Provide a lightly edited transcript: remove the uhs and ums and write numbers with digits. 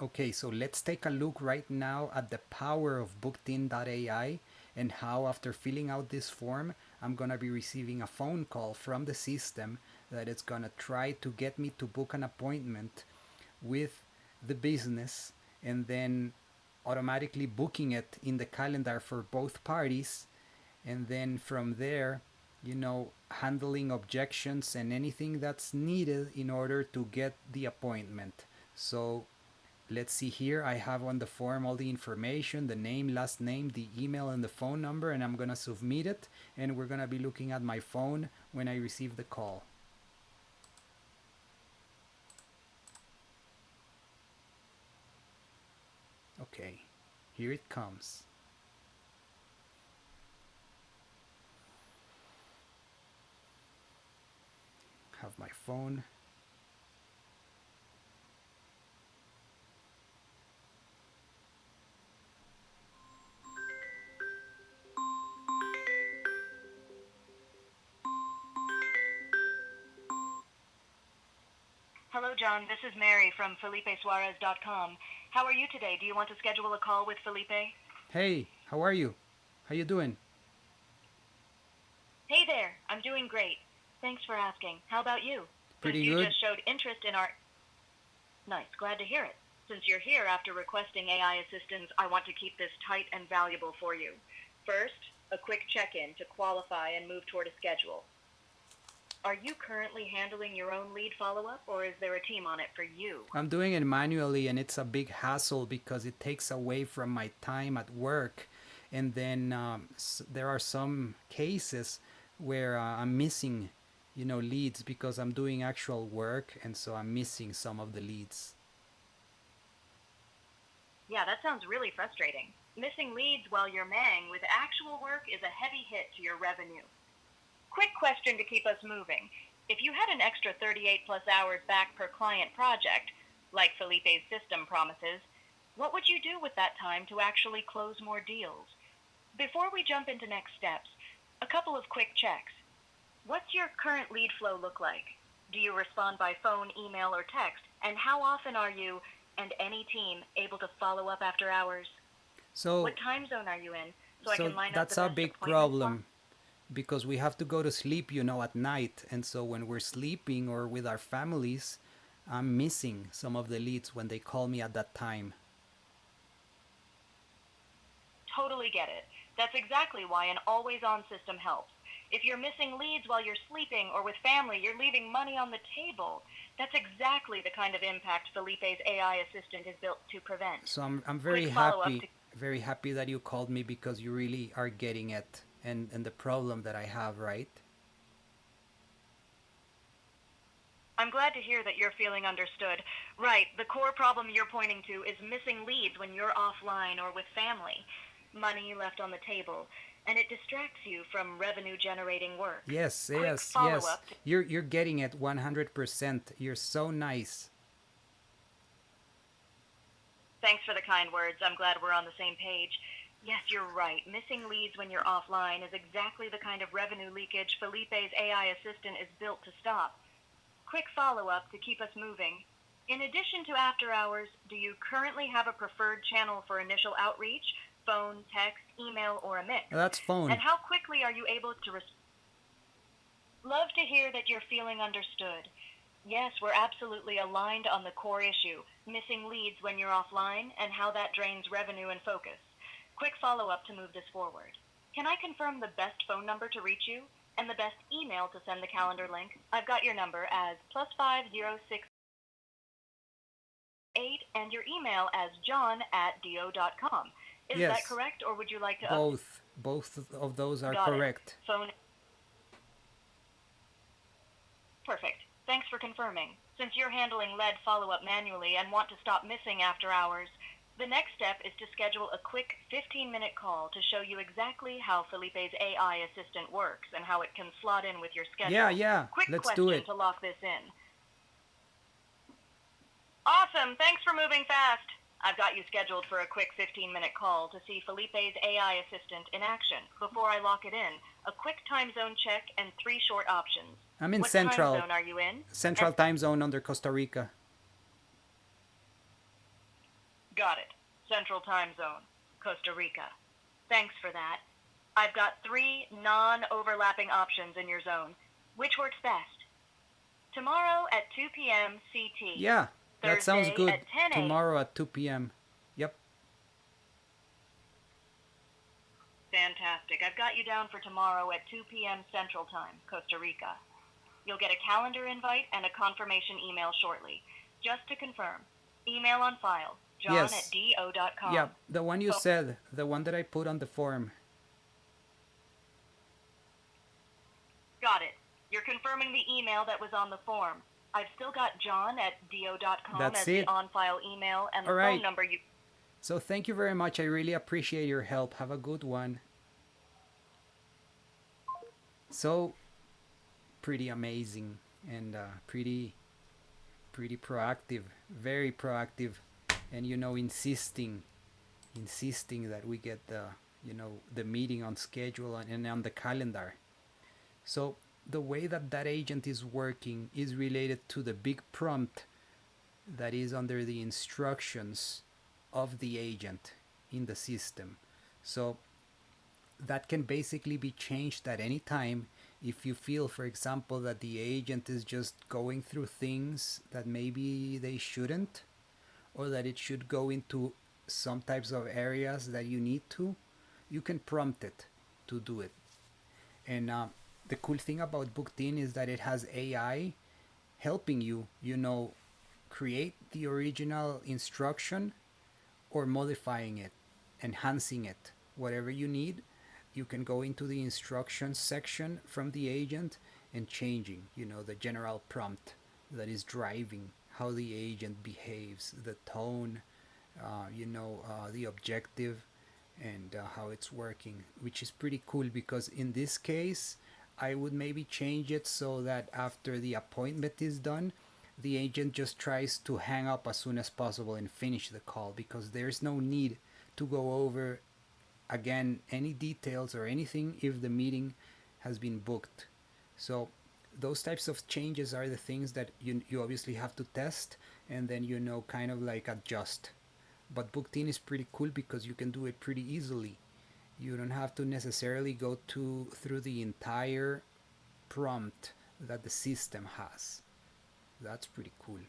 Okay, so let's take a look right now at the power of Bookedin.AI and how after filling out this form, I'm going to be receiving a phone call from the system that it's going to try to get me to book an appointment with the business and then automatically booking it in the calendar for both parties. And then from there, handling objections and anything that's needed in order to get the appointment. So let's see here. I have on the form all the information, the name, last name, the email, and the phone number, and I'm going to submit it. And we're going to be looking at my phone when I receive the call. Okay, here it comes. Have my phone. Hello, John. This is Mary from FelipeSuarez.com. How are you today? Do you want to schedule a call with Felipe? Hey, how are you? How you doing? Hey there. I'm doing great. Thanks for asking. How about you? Since Pretty you good. just showed interest in our... Nice. Glad to hear it. Since you're here after requesting AI assistance, I want to keep this tight and valuable for you. First, a quick check-in to qualify and move toward a schedule. Are you currently handling your own lead follow-up, or is there a team on it for you? I'm doing it manually, and it's a big hassle because it takes away from my time at work. And then there are some cases where I'm missing, leads because I'm doing actual work, and so I'm missing some of the leads. Yeah, that sounds really frustrating. Missing leads while you're manging with actual work is a heavy hit to your revenue. Quick question to keep us moving. If you had an extra 38 plus hours back per client project, like Felipe's system promises, what would you do with that time to actually close more deals? Before we jump into next steps, a couple of quick checks. What's your current lead flow look like? Do you respond by phone, email, or text? And how often are you and any team able to follow up after hours? So, What time zone are you in so I so can line up the that's a best big appointment slot? problem because we have to go to sleep, at night. And so when we're sleeping or with our families, I'm missing some of the leads when they call me at that time. Totally get it. That's exactly why an always-on system helps. If you're missing leads while you're sleeping or with family, you're leaving money on the table. That's exactly the kind of impact Felipe's AI assistant is built to prevent. So I'm Quick very follow-up happy, to... very happy that you called me because you really are getting it and the problem that I have, right? I'm glad to hear that you're feeling understood. Right, the core problem you're pointing to is missing leads when you're offline or with family. Money left on the table, and it distracts you from revenue-generating work. Yes, Quick yes, yes. follow-up to... You're getting it 100%. You're so nice. Thanks for the kind words. I'm glad we're on the same page. Yes, you're right. Missing leads when you're offline is exactly the kind of revenue leakage Felipe's AI assistant is built to stop. Quick follow-up to keep us moving. In addition to after hours, do you currently have a preferred channel for initial outreach? Phone, text, email, or a mix? That's phone. And how quickly are you able to Love to hear that you're feeling understood. Yes, we're absolutely aligned on the core issue, missing leads when you're offline and how that drains revenue and focus. Quick follow-up to move this forward. Can I confirm the best phone number to reach you and the best email to send the calendar link? I've got your number as +5068 and your email as john@do.com. Is that Yes, correct, or would you like to both. Both of those are Got it. correct. Phone. Perfect. Thanks for confirming. Since you're handling lead follow-up manually and want to stop missing after hours, the next step is to schedule a quick 15-minute call to show you exactly how Felipe's AI assistant works and how it can slot in with your schedule. Yeah. Quick Let's do question it. to lock this in. Awesome. Thanks for moving fast. I've got you scheduled for a quick 15-minute call to see Felipe's AI assistant in action. Before I lock it in, a quick time zone check and 3 short options. I'm in What Central. time zone are you in? Central time zone under Costa Rica. Got it. Central Time Zone, Costa Rica. Thanks for that. I've got 3 non-overlapping options in your zone. Which works best? Tomorrow at 2 p.m. CT. Yeah, that sounds Thursday good. at 10 a.m. Tomorrow at 2 p.m. Yep, Fantastic. I've got you down for tomorrow at 2 p.m. Central Time, Costa Rica. You'll get a calendar invite and a confirmation email shortly. Just to confirm, email on file, john at yes. do.com. Yep, the one you said, the one that I put on the form. Got it. You're confirming the email that was on the form. I've still got john at do.com That's as the it. on-file email and the All phone right. number you... So thank you very much. I really appreciate your help. Have a good one. So pretty amazing and pretty proactive, very proactive, and insisting that we get the meeting on schedule and on the calendar. So the way that that agent is working is related to the big prompt that is under the instructions of the agent in the system. So that can basically be changed at any time if you feel, for example, that the agent is just going through things that maybe they shouldn't, or that it should go into some types of areas that you need to, you can prompt it to do it. And the cool thing about Booked.in is that it has AI helping you, create the original instruction or modifying it, enhancing it, whatever you need. You can go into the instructions section from the agent and changing, the general prompt that is driving how the agent behaves, the tone, the objective, and how it's working, which is pretty cool because in this case, I would maybe change it so that after the appointment is done, the agent just tries to hang up as soon as possible and finish the call because there's no need to go over again any details or anything if the meeting has been booked. So those types of changes are the things that you obviously have to test and then kind of like adjust. But Booked.in is pretty cool because you can do it pretty easily. You don't have to necessarily go through the entire prompt that the system has. That's pretty cool.